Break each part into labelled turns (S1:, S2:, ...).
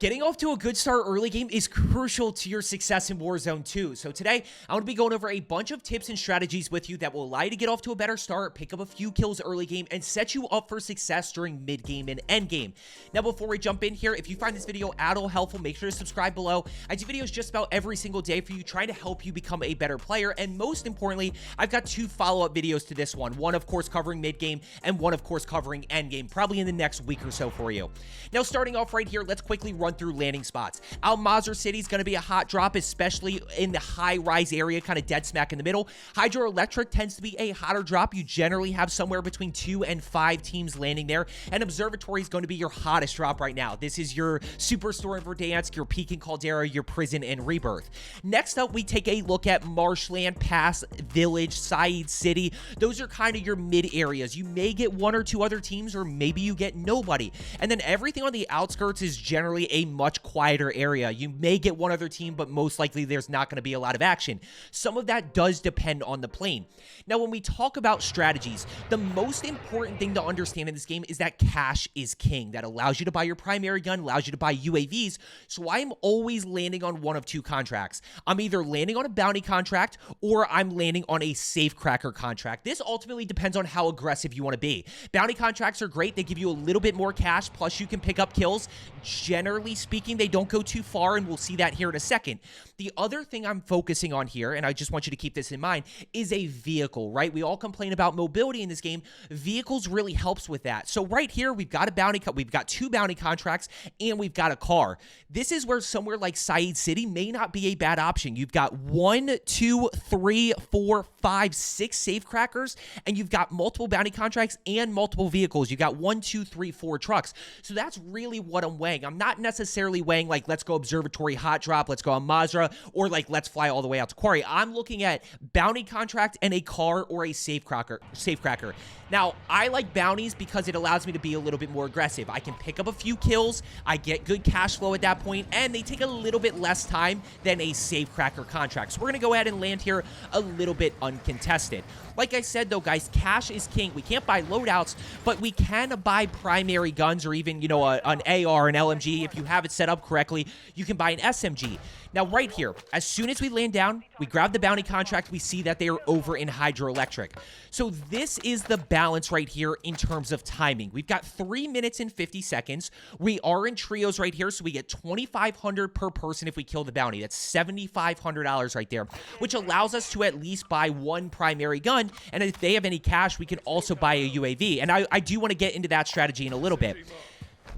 S1: Getting off to a good start early game is crucial to your success in Warzone 2. So today, I'm going to be going over a bunch of tips and strategies with you that will allow you to get off to a better start, pick up a few kills early game, and set you up for success during mid game and end game. Now, before we jump in here, if you find this video at all helpful, make sure to subscribe below. I do videos just about every single day for you, trying to help you become a better player. And most importantly, I've got two follow-up videos to this one. One, of course, covering mid game, and one, of course, covering end game, probably in the next week or so for you. Now, starting off right here, let's quickly run through landing spots. Al-Mazrah City is going to be a hot drop, especially in the high-rise area, kind of dead smack in the middle. Hydroelectric tends to be a hotter drop. You generally have somewhere between 2 and 5 teams landing there, and Observatory is going to be your hottest drop right now. This is your Superstore in Verdansk, your Peak in Caldera, your Prison and Rebirth. Next up, we take a look at Marshland, Pass, Village, Saeed City. Those are kind of your mid areas. You may get 1 or 2 other teams, or maybe you get nobody. And then everything on the outskirts is generally a much quieter area. You may get 1 other team, but most likely there's not going to be a lot of action. Some of that does depend on the plane. Now, when we talk about strategies, the most important thing to understand in this game is that cash is king. That allows you to buy your primary gun, allows you to buy UAVs. So I'm always landing on one of 2 contracts. I'm either landing on a bounty contract or I'm landing on a safecracker contract. This ultimately depends on how aggressive you want to be. Bounty contracts are great. They give you a little bit more cash, plus you can pick up kills. Generally speaking, they don't go too far, and we'll see that here in a second. The other thing I'm focusing on here, and I just want you to keep this in mind, is a vehicle, right? We all complain about mobility in this game. Vehicles really helps with that. So right here, we've got we've got 2 bounty contracts, and we've got a car. This is where somewhere like Saeed City may not be a bad option. You've got 1, 2, 3, 4, 5, 6 safecrackers, and you've got multiple bounty contracts and multiple vehicles. You've got 1, 2, 3, 4 trucks. So that's really what I'm weighing. I'm not necessarily weighing like, let's go Observatory hot drop, let's go Al-Mazrah, or like, let's fly all the way out to Quarry. I'm looking at bounty contract and a car or a safecracker. Now, I like bounties because it allows me to be a little bit more aggressive. I can pick up a few kills, I get good cash flow at that point, and they take a little bit less time than a safecracker contract. So we're going to go ahead and land here a little bit uncontested. Like I said, though, guys, cash is king. We can't buy loadouts, but we can buy primary guns or even, you know, an AR, an LMG. If you have it set up correctly, you can buy an SMG. Now, right here, as soon as we land down, we grab the bounty contract, we see that they are over in Hydroelectric. So this is the balance right here in terms of timing. We've got 3 minutes and 50 seconds. We are in trios right here, so we get $2,500 per person if we kill the bounty. That's $7,500 right there, which allows us to at least buy 1 primary gun, and if they have any cash, we can also buy a UAV. And I do want to get into that strategy in a little bit.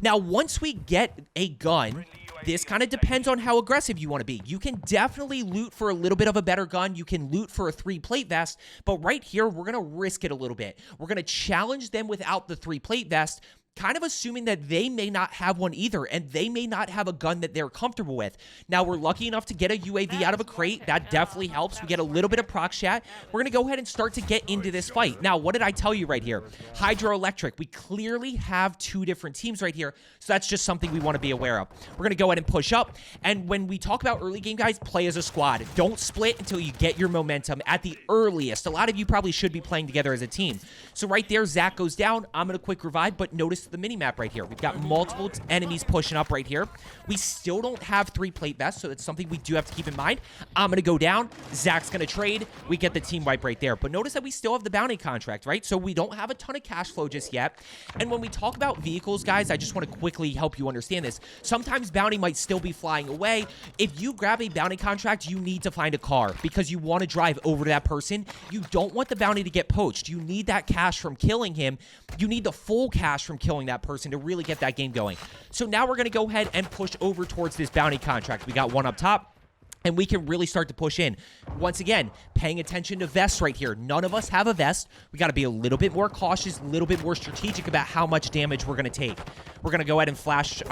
S1: Now, once we get a gun, this kind of depends on how aggressive you want to be. You can definitely loot for a little bit of a better gun. You can loot for a 3-plate vest, but right here, we're going to risk it a little bit. We're going to challenge them without the 3-plate vest, kind of assuming that they may not have one either, and they may not have a gun that they're comfortable with. Now, we're lucky enough to get a UAV out of a crate. That definitely helps. We get a little bit of proc chat. We're going to go ahead and start to get into this fight. Now, what did I tell you right here? Hydroelectric. We clearly have 2 different teams right here, so that's just something we want to be aware of. We're going to go ahead and push up, and when we talk about early game, guys, play as a squad. Don't split until you get your momentum at the earliest. A lot of you probably should be playing together as a team. So right there, Zach goes down. I'm going to quick revive, but notice the mini-map right here. We've got multiple enemies pushing up right here. We still don't have 3-plate vests, so it's something we do have to keep in mind. I'm going to go down. Zach's going to trade. We get the team wipe right there. But notice that we still have the bounty contract, right? So we don't have a ton of cash flow just yet. And when we talk about vehicles, guys, I just want to quickly help you understand this. Sometimes bounty might still be flying away. If you grab a bounty contract, you need to find a car because you want to drive over to that person. You don't want the bounty to get poached. You need that cash from killing him. You need the full cash from killing that person to really get that game going. So now we're going to go ahead and push over towards this bounty contract. We got 1 up top, and we can really start to push in. Once again, paying attention to vests right here. None of us have a vest. We got to be a little bit more cautious, a little bit more strategic about how much damage we're going to take. We're going to go ahead and flash.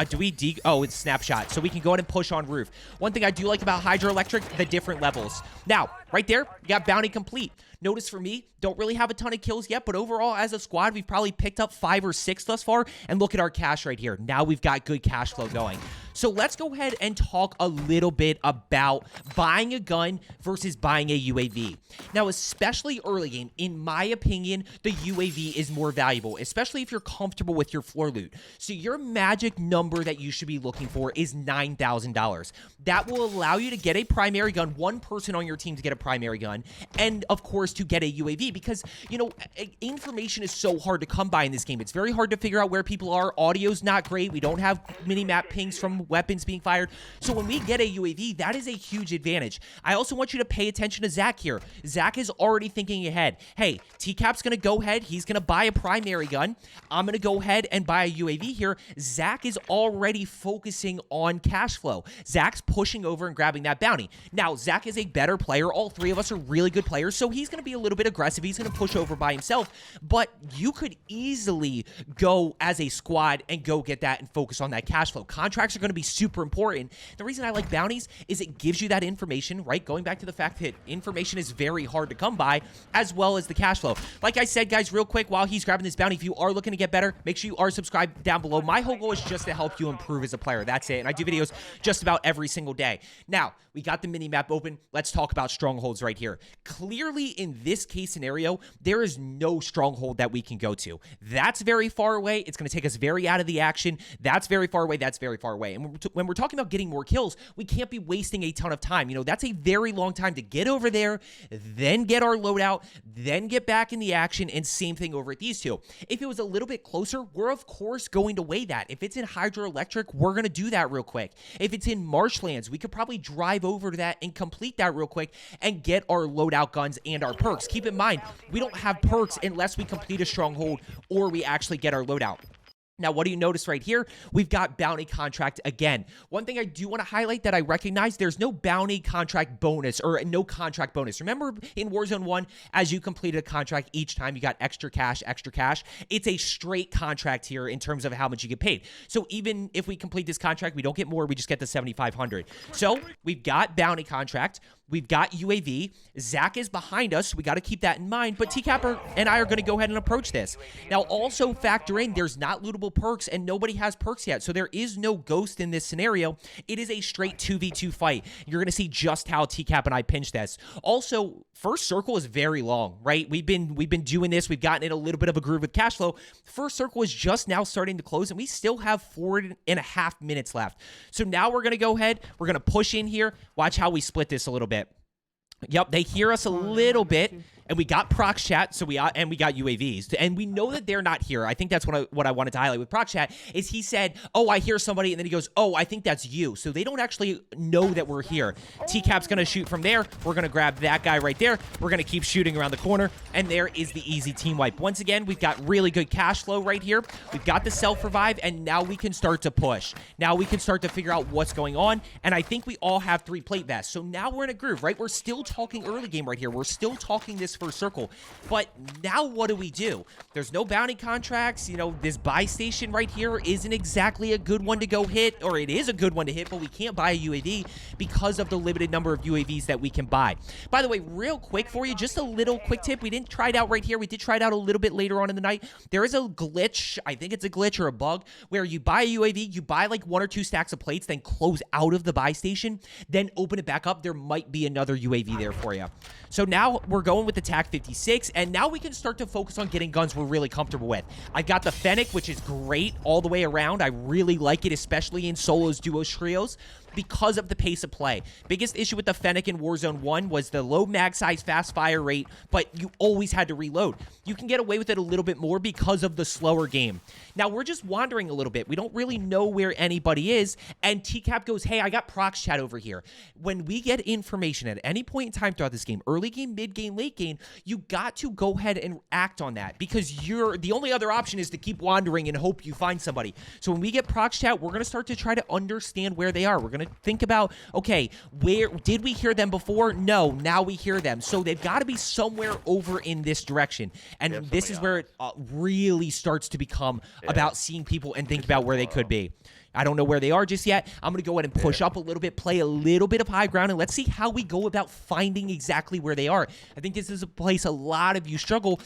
S1: Oh, it's snapshot. So we can go ahead and push on roof. One thing I do like about Hydroelectric, the different levels. Now, right there, we got bounty complete. Notice for me, don't really have a ton of kills yet, but overall, as a squad, we've probably picked up 5 or 6 thus far, and look at our cash right here. Now we've got good cash flow going. So let's go ahead and talk a little bit about buying a gun versus buying a UAV. Now, especially early game, in my opinion, the UAV is more valuable, especially if you're comfortable with your floor loot. So your magic number that you should be looking for is $9,000. That will allow you to get a primary gun, one person on your team to get a primary gun, and of course to get a UAV, because, you know, information is so hard to come by in this game. It's very hard to figure out where people are. Audio's not great. We don't have mini-map pings from weapons being fired. So when we get a UAV, that is a huge advantage. I also want you to pay attention to Zach here. Zach is already thinking ahead. Hey, TCap's going to go ahead. He's going to buy a primary gun. I'm going to go ahead and buy a UAV here. Zach is already focusing on cash flow. Zach's pushing over and grabbing that bounty. Now, Zach is a better player. All three of us are really good players, so he's going to be a little bit aggressive. He's going to push over by himself, but you could easily go as a squad and go get that and focus on that cash flow. Contracts are going to be super important. The reason I like bounties is it gives you that information, right? Going back to the fact that information is very hard to come by, as well as the cash flow. Like I said, guys, real quick, while he's grabbing this bounty, if you are looking to get better, make sure you are subscribed down below. My whole goal is just to help you improve as a player. That's it. And I do videos just about every single day. Now, we got the mini-map open. Let's talk about strongholds right here. Clearly, in this case scenario, there is no stronghold that we can go to. That's very far away. It's going to take us very out of the action. That's very far away. That's very far away. And when we're talking about getting more kills, we can't be wasting a ton of time. You know, that's a very long time to get over there, then get our loadout, then get back in the action, and same thing over at these two. If it was a little bit closer, we're of course going to weigh that. If it's in hydroelectric, we're going to do that real quick. If it's in marshlands, we could probably drive over to that and complete that real quick and get our loadout guns and our perks. Keep in mind, we don't have perks unless we complete a stronghold or we actually get our loadout. Now, what do you notice right here? We've got bounty contract again. One thing I do want to highlight that I recognize, there's no bounty contract bonus or no contract bonus. Remember in Warzone 1, as you completed a contract each time, you got extra cash, extra cash. It's a straight contract here in terms of how much you get paid. So even if we complete this contract, we don't get more, we just get the 7,500. So we've got bounty contract. We've got UAV. Zach is behind us, so we got to keep that in mind. But TCap and I are going to go ahead and approach this. Now, also factor in, there's not lootable perks, and nobody has perks yet. So there is no ghost in this scenario. It is a straight 2v2 fight. You're going to see just how TCap and I pinch this. Also, first circle is very long, right? We've been doing this. We've gotten in a little bit of a groove with cash flow. First circle is just now starting to close, and we still have 4.5 minutes left. So now we're going to go ahead. We're going to push in here. Watch how we split this a little bit. Yep, they hear us a little bit, and we got prox chat, so we got UAVs, and we know that they're not here. I think that's what I wanted to highlight with prox chat is he said, "Oh, I hear somebody," and then he goes, "Oh, I think that's you." So they don't actually know that we're here. TCap's gonna shoot from there. We're gonna grab that guy right there. We're gonna keep shooting around the corner, and there is the easy team wipe. Once again, we've got really good cash flow right here. We've got the self revive, and now we can start to push. Now we can start to figure out what's going on, and I think we all have 3 plate vests. So now we're in a groove, right? We're still talking early game right here. We're still talking this first circle. But now what do? There's no bounty contracts. You know, this buy station right here isn't exactly a good one to go hit, or it is a good one to hit, but we can't buy a UAV because of the limited number of UAVs that we can buy. By the way, real quick for you, just a little quick tip. We didn't try it out right here. We did try it out a little bit later on in the night. There is a glitch, I think it's a glitch or a bug, where you buy a UAV, you buy like 1 or 2 stacks of plates, then close out of the buy station, then open it back up. There might be another UAV there for you. So now we're going with the TAC 56, and now we can start to focus on getting guns we're really comfortable with. I've got the Fennec, which is great all the way around. I really like it, especially in solos, duos, trios, because of the pace of play. Biggest issue with the Fennec in Warzone 1 was the low mag size, fast fire rate, but you always had to reload. You can get away with it a little bit more because of the slower game. Now, we're just wandering a little bit. We don't really know where anybody is, and TCap goes, "Hey, I got prox chat over here." When we get information at any point in time throughout this game, early game, mid game, late game, you got to go ahead and act on that, because the only other option is to keep wandering and hope you find somebody. So when we get prox chat, we're going to start to try to understand where they are. We're going to think about, okay, where did we hear them before? No, now we hear them. So they've got to be somewhere over in this direction. And this is where it really starts to become about seeing people and think about where they could be. I don't know where they are just yet. I'm going to go ahead and push up a little bit, play a little bit of high ground, and let's see how we go about finding exactly where they are. I think this is a place a lot of you struggle.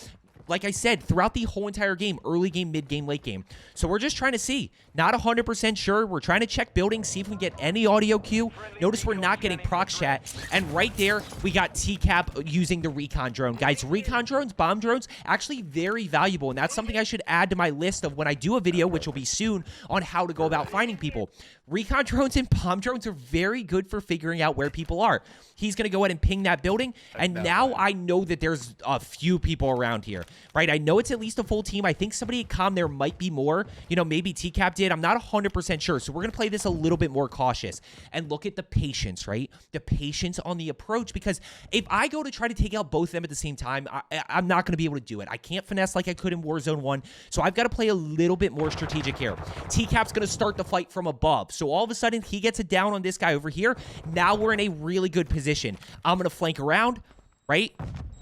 S1: like I said, throughout the whole entire game, early game, mid game, late game. So we're just trying to see. Not 100% sure. We're trying to check buildings, see if we can get any audio cue. Notice we're not getting prox chat. And right there, we got TCAP using the recon drone. Guys, recon drones, bomb drones, actually very valuable. And that's something I should add to my list of when I do a video, which will be soon, on how to go about finding people. Recon drones and bomb drones are very good for figuring out where people are. He's going to go ahead and ping that building. And now I know that there's a few people around here, right? I know it's at least a full team. I think somebody at comm there might be more. You know, maybe TCAP did. I'm not 100% sure. So we're going to play this a little bit more cautious. And look at the patience, right? The patience on the approach. Because if I go to try to take out both of them at the same time, I'm not going to be able to do it. I can't finesse like I could in Warzone 1. So I've got to play a little bit more strategic here. TCAP's going to start the fight from above. So all of a sudden, he gets it down on this guy over here. Now we're in a really good position. I'm going to flank around, right?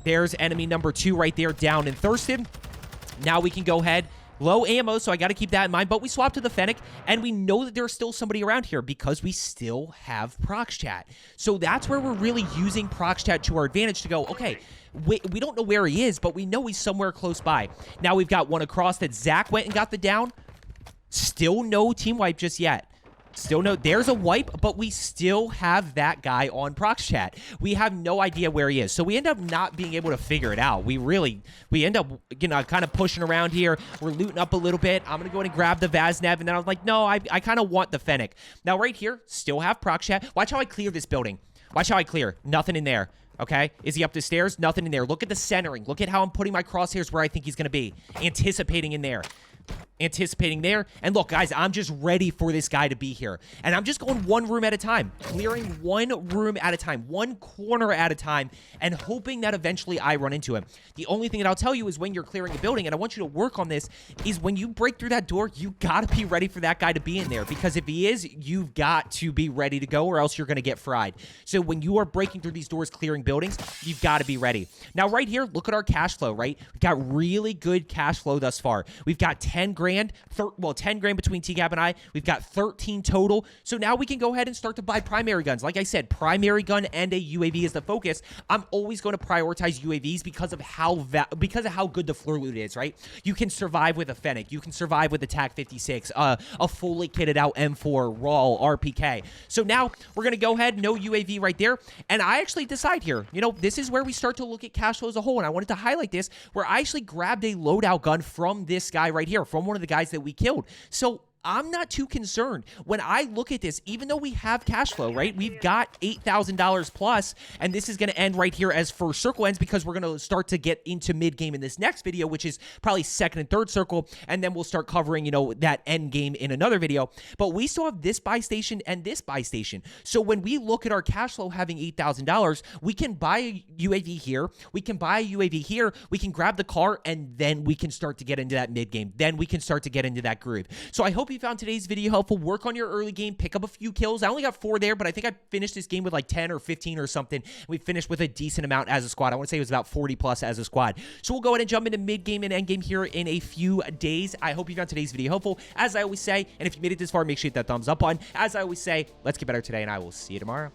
S1: There's enemy number 2 right there, down and thirsted. Now we can go ahead. Low ammo, so I got to keep that in mind. But we swap to the Fennec, and we know that there's still somebody around here because we still have prox chat. So that's where we're really using prox chat to our advantage to go, okay, we don't know where he is, but we know he's somewhere close by. Now we've got one across that Zach went and got the down. Still no team wipe just yet. Still no, there's a wipe, but we still have that guy on prox chat. We have no idea where he is. So we end up not being able to figure it out. We end up, you know, kind of pushing around here. We're looting up a little bit. I'm going to go ahead and grab the Vaznev, and then I was like, no, I kind of want the Fennec. Now right here, still have prox chat. Watch how I clear this building. Watch how I clear. Nothing in there. Okay, is he up the stairs? Nothing in there. Look at the centering. Look at how I'm putting my crosshairs where I think he's going to be. Anticipating in there. Anticipating there. And look, guys, I'm just ready for this guy to be here. And I'm just going one room at a time. Clearing one room at a time. One corner at a time. And hoping that eventually I run into him. The only thing that I'll tell you is when you're clearing a building, and I want you to work on this, is when you break through that door, you got to be ready for that guy to be in there. Because if he is, you've got to be ready to go or else you're going to get fried. So when you are breaking through these doors, clearing buildings, you've got to be ready. Now, right here, look at our cash flow, right? We've got really good cash flow thus far. We've got 10 grand. 10 grand between TCAP and I. We've got 13 total. So now we can go ahead and start to buy primary guns. Like I said, primary gun and a UAV is the focus. I'm always going to prioritize UAVs because of how good the floor loot is, right? You can survive with a Fennec. You can survive with a TAC 56, a fully kitted out M4, RAW, RPK. So now we're going to go ahead, no UAV right there. And I actually decide here, you know, this is where we start to look at cash flow as a whole. And I wanted to highlight this, where I actually grabbed a loadout gun from this guy right here, from one of the guys that we killed. So I'm not too concerned. When I look at this, even though we have cash flow, right? We've got $8,000 plus, and this is going to end right here as first circle ends because we're going to start to get into mid-game in this next video, which is probably second and third circle, and then we'll start covering, you know, that end game in another video. But we still have this buy station and this buy station. So when we look at our cash flow having $8,000, we can buy a UAV here, we can buy a UAV here, we can grab the car, and then we can start to get into that mid-game. Then we can start to get into that groove. So I hope you found today's video helpful. Work on your early game, pick up a few kills. I only got 4 there, but I think I finished this game with like 10 or 15 or something. We finished with a decent amount as a squad. I want to say it was about 40 plus as a squad. So we'll go ahead and jump into mid game and end game here in a few days. I hope you found today's video helpful. As I always say, and if you made it this far, make sure you hit that thumbs up button. As I always say, let's get better today, and I will see you tomorrow.